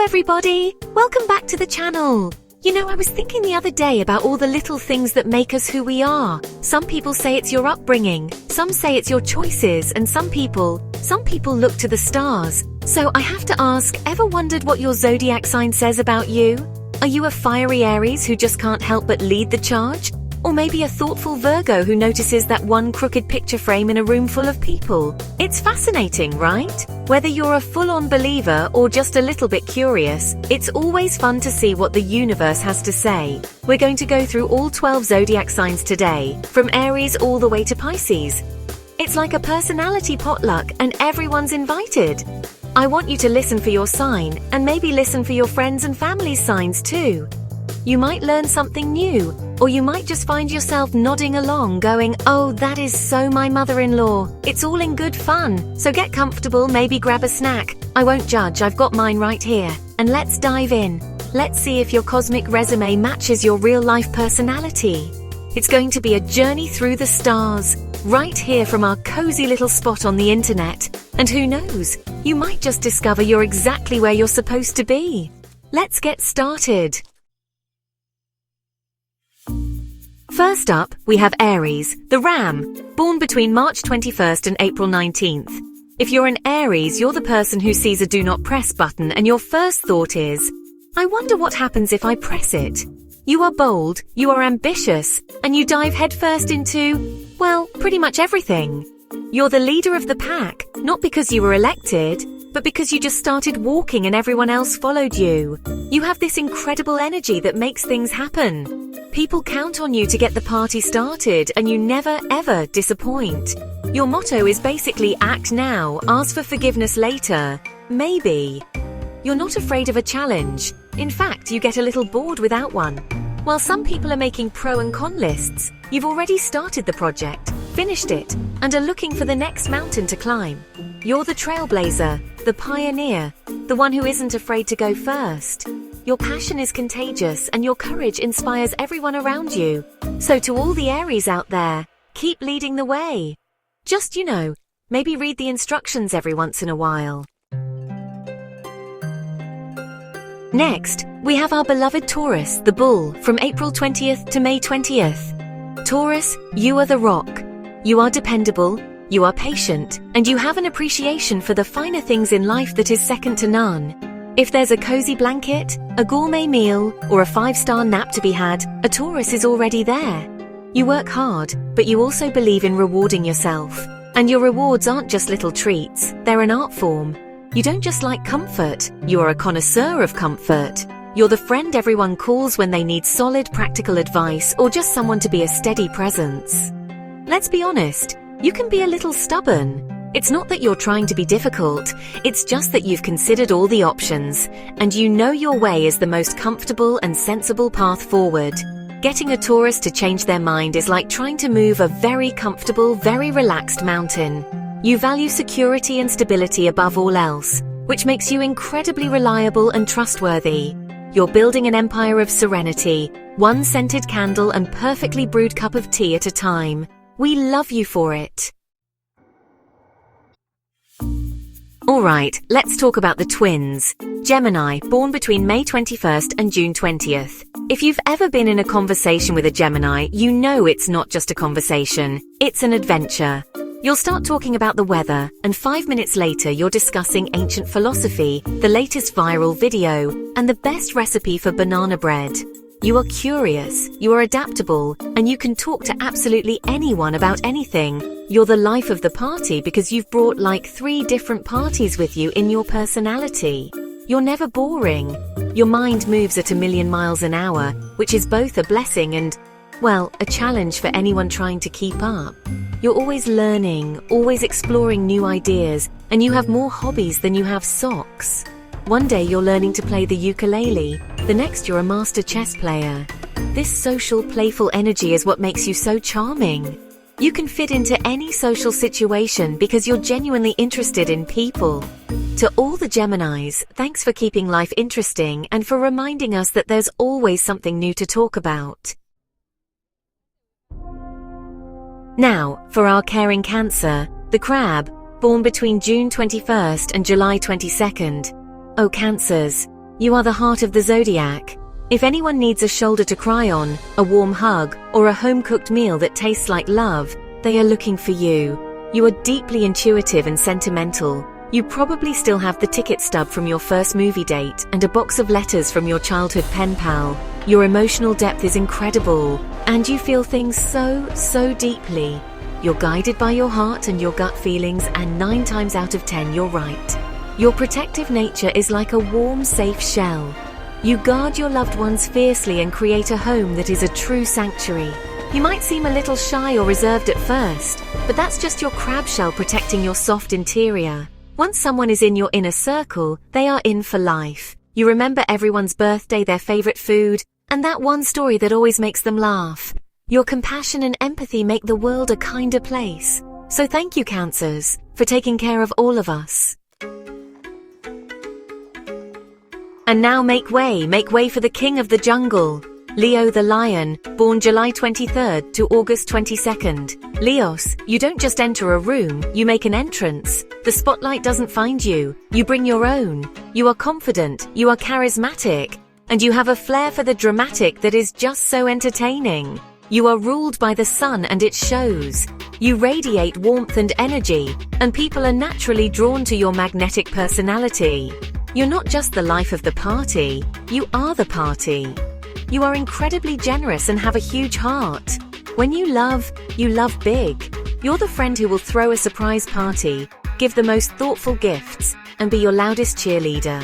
everybody! Welcome back to the channel. You know, I was thinking the other day about all the little things that make us who we are. Some people say it's your upbringing, some say it's your choices, and some people look to the stars. So I have to ask, ever wondered what your zodiac sign says about you? Are you a fiery Aries who just can't help but lead the charge? Or maybe a thoughtful Virgo who notices that one crooked picture frame in a room full of people? It's fascinating, right? Whether you're a full-on believer or just a little bit curious, it's always fun to see what the universe has to say. We're going to go through all 12 zodiac signs today, from Aries all the way to Pisces. It's like a personality potluck and everyone's invited. I want you to listen for your sign and maybe listen for your friends and family's signs too. You might learn something new, or you might just find yourself nodding along going, "Oh, that is so my mother-in-law." It's all in good fun, so get comfortable, maybe grab a snack. I won't judge, I've got mine right here. And let's dive in. Let's see if your cosmic resume matches your real-life personality. It's going to be a journey through the stars, right here from our cozy little spot on the internet. And who knows, you might just discover you're exactly where you're supposed to be. Let's get started. First up, we have Aries, the ram, born between March 21st and April 19th. If you're an Aries, you're the person who sees a do not press button and your first thought is, "I wonder what happens if I press it." You are bold, you are ambitious, and you dive headfirst into, well, pretty much everything. You're the leader of the pack, not because you were elected, but because you just started walking and everyone else followed you. You have this incredible energy that makes things happen. People count on you to get the party started, and you never ever disappoint. Your motto is basically act now, ask for forgiveness later. Maybe. You're not afraid of a challenge. In fact, you get a little bored without one. While some people are making pro and con lists, you've already started the project, finished it, and are looking for the next mountain to climb. You're the trailblazer, the pioneer, the one who isn't afraid to go first. Your passion is contagious and your courage inspires everyone around you. So to all the Aries out there, keep leading the way. Just, maybe read the instructions every once in a while. Next, we have our beloved Taurus, the bull, from April 20th to May 20th. Taurus, you are the rock. You are dependable, you are patient, and you have an appreciation for the finer things in life that is second to none. If there's a cozy blanket, a gourmet meal, or a 5-star nap to be had, a Taurus is already there. You work hard, but you also believe in rewarding yourself. And your rewards aren't just little treats, they're an art form. You don't just like comfort, you are a connoisseur of comfort. You're the friend everyone calls when they need solid practical advice or just someone to be a steady presence. Let's be honest, you can be a little stubborn. It's not that you're trying to be difficult, it's just that you've considered all the options, and you know your way is the most comfortable and sensible path forward. Getting a Taurus to change their mind is like trying to move a very comfortable, very relaxed mountain. You value security and stability above all else, which makes you incredibly reliable and trustworthy. You're building an empire of serenity, one scented candle and perfectly brewed cup of tea at a time. We love you for it. Alright, let's talk about the twins. Gemini, born between May 21st and June 20th. If you've ever been in a conversation with a Gemini, you know it's not just a conversation, it's an adventure. You'll start talking about the weather, and 5 minutes later you're discussing ancient philosophy, the latest viral video, and the best recipe for banana bread. You are curious, you are adaptable, and you can talk to absolutely anyone about anything. You're the life of the party because you've brought like 3 different parties with you in your personality. You're never boring. Your mind moves at 1,000,000 miles an hour, which is both a blessing and, well, a challenge for anyone trying to keep up. You're always learning, always exploring new ideas, and you have more hobbies than you have socks. One day you're learning to play the ukulele, the next you're a master chess player. This social, playful energy is what makes you so charming. You can fit into any social situation because you're genuinely interested in people. To all the Geminis, thanks for keeping life interesting and for reminding us that there's always something new to talk about. Now, for our caring Cancer, the crab, born between June 21st and July 22nd. Oh Cancers, You are the heart of the zodiac. If anyone needs a shoulder to cry on, a warm hug, or a home-cooked meal that tastes like love, they are looking for you. You are deeply intuitive and sentimental. You probably still have the ticket stub from your first movie date and a box of letters from your childhood pen pal. Your emotional depth is incredible, and you feel things so deeply. You're guided by your heart and your gut feelings, and 9 times out of 10 you're right. Your protective nature is like a warm, safe shell. You guard your loved ones fiercely and create a home that is a true sanctuary. You might seem a little shy or reserved at first, but that's just your crab shell protecting your soft interior. Once someone is in your inner circle, they are in for life. You remember everyone's birthday, their favorite food, and that one story that always makes them laugh. Your compassion and empathy make the world a kinder place. So thank you, Cancers, for taking care of all of us. And now make way for the king of the jungle. Leo the lion, born July 23rd to August 22nd. Leos, you don't just enter a room, you make an entrance. The spotlight doesn't find you, you bring your own. You are confident, you are charismatic, and you have a flair for the dramatic that is just so entertaining. You are ruled by the sun and it shows. You radiate warmth and energy, and people are naturally drawn to your magnetic personality. You're not just the life of the party, you are the party. You are incredibly generous and have a huge heart. When you love big. You're the friend who will throw a surprise party, give the most thoughtful gifts, and be your loudest cheerleader.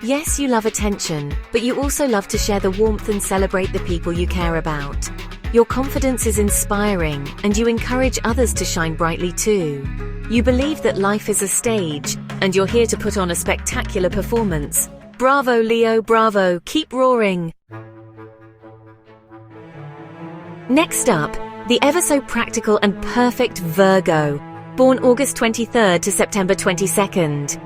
Yes, you love attention, but you also love to share the warmth and celebrate the people you care about. Your confidence is inspiring, and you encourage others to shine brightly too. You believe that life is a stage, and you're here to put on a spectacular performance. Bravo, Leo, bravo, keep roaring. Next up, the ever so practical and perfect Virgo, born August 23rd to September 22nd.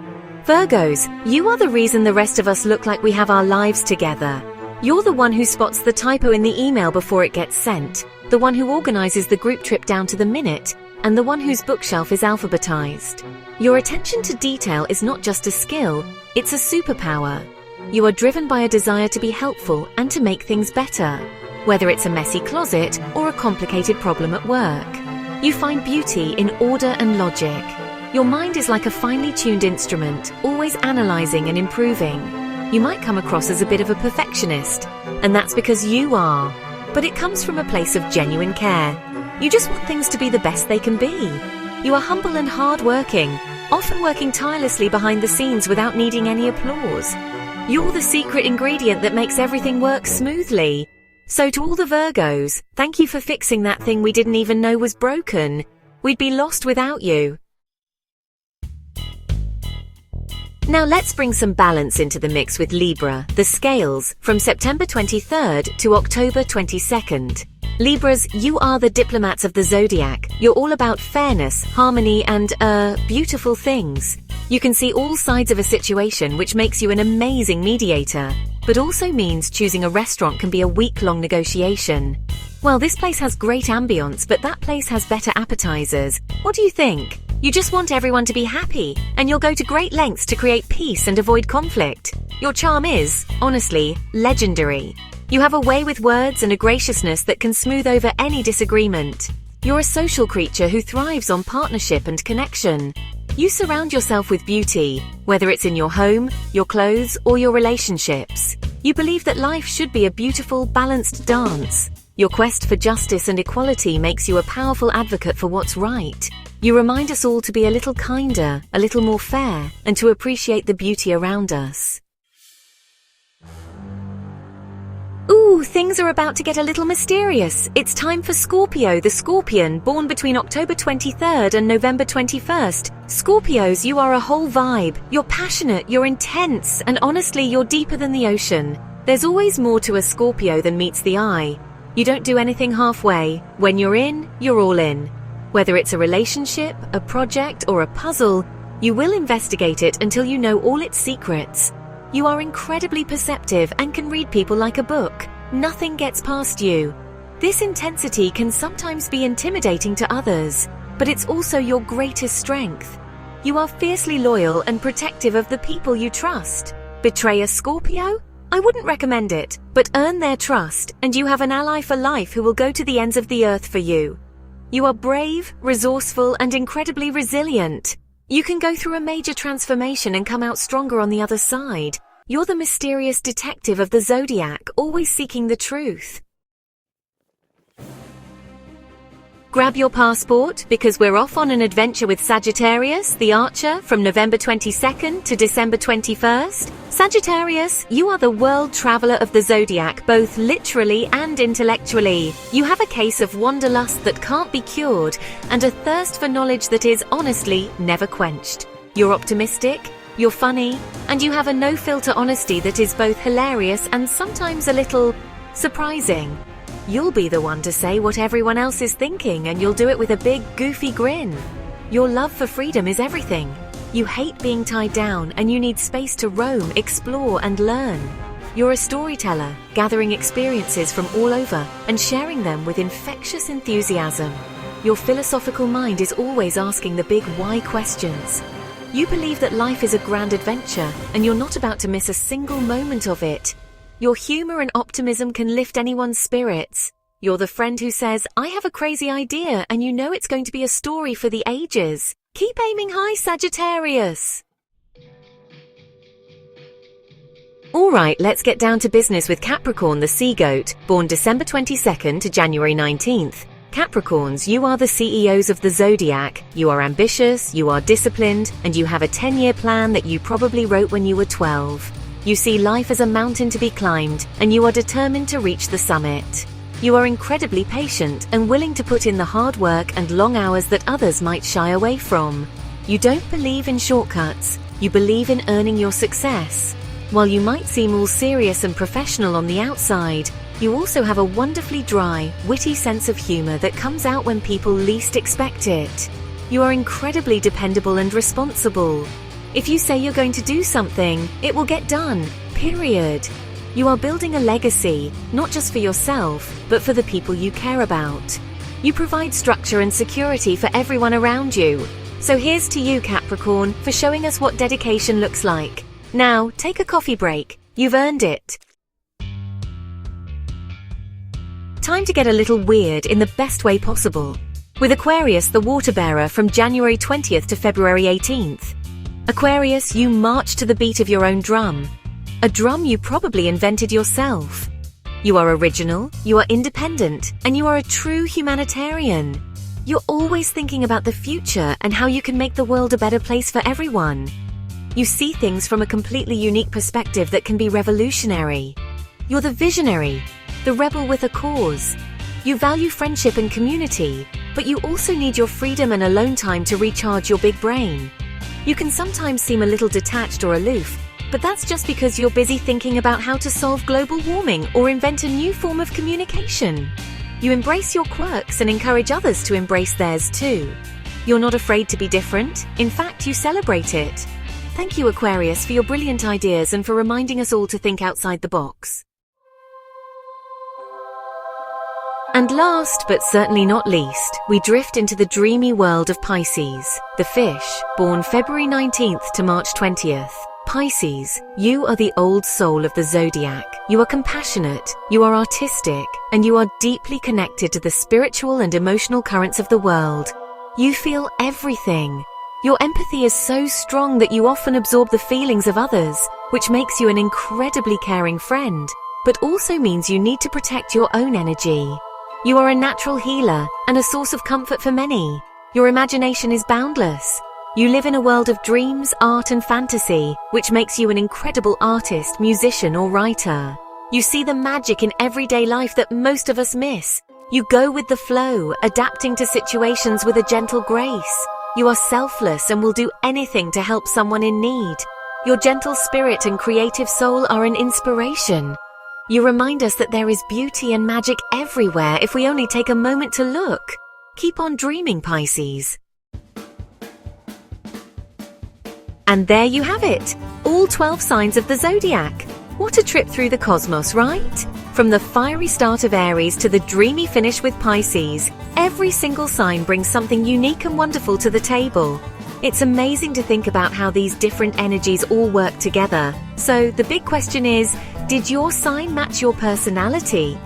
Virgos, you are the reason the rest of us look like we have our lives together. You're the one who spots the typo in the email before it gets sent, the one who organizes the group trip down to the minute, and the one whose bookshelf is alphabetized. Your attention to detail is not just a skill, it's a superpower. You are driven by a desire to be helpful and to make things better, whether it's a messy closet or a complicated problem at work. You find beauty in order and logic. Your mind is like a finely tuned instrument, always analyzing and improving. You might come across as a bit of a perfectionist, and that's because you are. But it comes from a place of genuine care. You just want things to be the best they can be. You are humble and hard-working, often working tirelessly behind the scenes without needing any applause. You're the secret ingredient that makes everything work smoothly. So to all the Virgos, thank you for fixing that thing we didn't even know was broken. We'd be lost without you. Now let's bring some balance into the mix with Libra, the scales, from September 23rd to October 22nd. Libras, you are the diplomats of the zodiac. You're all about fairness, harmony, and, beautiful things. You can see all sides of a situation, which makes you an amazing mediator, but also means choosing a restaurant can be a week-long negotiation. Well, this place has great ambience, but that place has better appetizers. What do you think? You just want everyone to be happy, and you'll go to great lengths to create peace and avoid conflict. Your charm is, honestly, legendary. You have a way with words and a graciousness that can smooth over any disagreement. You're a social creature who thrives on partnership and connection. You surround yourself with beauty, whether it's in your home, your clothes, or your relationships. You believe that life should be a beautiful, balanced dance. Your quest for justice and equality makes you a powerful advocate for what's right. You remind us all to be a little kinder, a little more fair, and to appreciate the beauty around us. Ooh, things are about to get a little mysterious. It's time for Scorpio, the Scorpion, born between October 23rd and November 21st. Scorpios, you are a whole vibe. You're passionate, you're intense, and honestly, you're deeper than the ocean. There's always more to a Scorpio than meets the eye. You don't do anything halfway. When you're in, you're all in. Whether it's a relationship, a project, or a puzzle, you will investigate it until you know all its secrets. You are incredibly perceptive and can read people like a book. Nothing gets past you. This intensity can sometimes be intimidating to others, but it's also your greatest strength. You are fiercely loyal and protective of the people you trust. Betray a Scorpio? I wouldn't recommend it, but earn their trust, and you have an ally for life who will go to the ends of the earth for you. You are brave, resourceful, and incredibly resilient. You can go through a major transformation and come out stronger on the other side. You're the mysterious detective of the zodiac, always seeking the truth. Grab your passport, because we're off on an adventure with Sagittarius, the Archer, from November 22nd to December 21st. Sagittarius, you are the world traveler of the zodiac, both literally and intellectually. You have a case of wanderlust that can't be cured, and a thirst for knowledge that is, honestly, never quenched. You're optimistic, you're funny, and you have a no-filter honesty that is both hilarious and sometimes a little surprising. You'll be the one to say what everyone else is thinking, and you'll do it with a big, goofy grin. Your love for freedom is everything. You hate being tied down, and you need space to roam, explore, and learn. You're a storyteller, gathering experiences from all over and sharing them with infectious enthusiasm. Your philosophical mind is always asking the big why questions. You believe that life is a grand adventure, and you're not about to miss a single moment of it. Your humor and optimism can lift anyone's spirits. You're the friend who says, I have a crazy idea, and you know it's going to be a story for the ages. Keep aiming high, Sagittarius. Alright, let's get down to business with Capricorn, the sea goat, born December 22nd to January 19th. Capricorns, you are the CEOs of the zodiac. You are ambitious, you are disciplined, and you have a 10-year plan that you probably wrote when you were 12. You see life as a mountain to be climbed, and you are determined to reach the summit. You are incredibly patient and willing to put in the hard work and long hours that others might shy away from. You don't believe in shortcuts. You believe in earning your success. While you might seem all serious and professional on the outside, you also have a wonderfully dry, witty sense of humor that comes out when people least expect it. You are incredibly dependable and responsible. If you say you're going to do something, it will get done, period. You are building a legacy, not just for yourself, but for the people you care about. You provide structure and security for everyone around you. So here's to you, Capricorn, for showing us what dedication looks like. Now, take a coffee break. You've earned it. Time to get a little weird in the best way possible. With Aquarius, the water bearer, from January 20th to February 18th. Aquarius, you march to the beat of your own drum. A drum you probably invented yourself. You are original, you are independent, and you are a true humanitarian. You're always thinking about the future and how you can make the world a better place for everyone. You see things from a completely unique perspective that can be revolutionary. You're the visionary, the rebel with a cause. You value friendship and community, but you also need your freedom and alone time to recharge your big brain. You can sometimes seem a little detached or aloof, but that's just because you're busy thinking about how to solve global warming or invent a new form of communication. You embrace your quirks and encourage others to embrace theirs too. You're not afraid to be different. In fact, you celebrate it. Thank you, Aquarius, for your brilliant ideas and for reminding us all to think outside the box. And last, but certainly not least, we drift into the dreamy world of Pisces, the fish, born February 19th to March 20th. Pisces, you are the old soul of the zodiac. You are compassionate, you are artistic, and you are deeply connected to the spiritual and emotional currents of the world. You feel everything. Your empathy is so strong that you often absorb the feelings of others, which makes you an incredibly caring friend, but also means you need to protect your own energy. You are a natural healer and a source of comfort for many. Your imagination is boundless. You live in a world of dreams, art, and fantasy, which makes you an incredible artist, musician, or writer. You see the magic in everyday life that most of us miss. You go with the flow, adapting to situations with a gentle grace. You are selfless and will do anything to help someone in need. Your gentle spirit and creative soul are an inspiration. You remind us that there is beauty and magic everywhere if we only take a moment to look. Keep on dreaming, Pisces. And there you have it, all 12 signs of the zodiac. What a trip through the cosmos, right? From the fiery start of Aries to the dreamy finish with Pisces, every single sign brings something unique and wonderful to the table. It's amazing to think about how these different energies all work together. So the big question is, did your sign match your personality?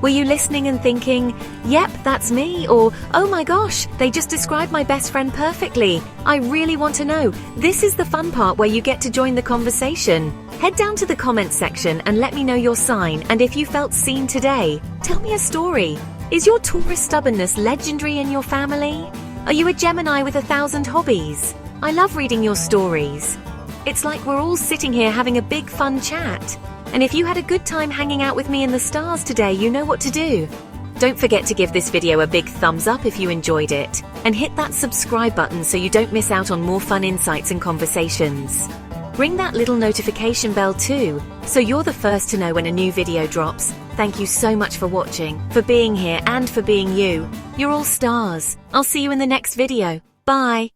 Were you listening and thinking, yep, that's me, or oh my gosh, they just described my best friend perfectly. I really want to know. This is the fun part where you get to join the conversation. Head down to the comments section and let me know your sign, and if you felt seen today, tell me a story. Is your Taurus stubbornness legendary in your family? Are you a Gemini with 1,000 hobbies? I love reading your stories. It's like we're all sitting here having a big fun chat. And if you had a good time hanging out with me in the stars today, you know what to do. Don't forget to give this video a big thumbs up if you enjoyed it, and hit that subscribe button so you don't miss out on more fun insights and conversations. Ring that little notification bell too, so you're the first to know when a new video drops. Thank you so much for watching, for being here, and for being you. You're all stars. I'll see you in the next video. Bye.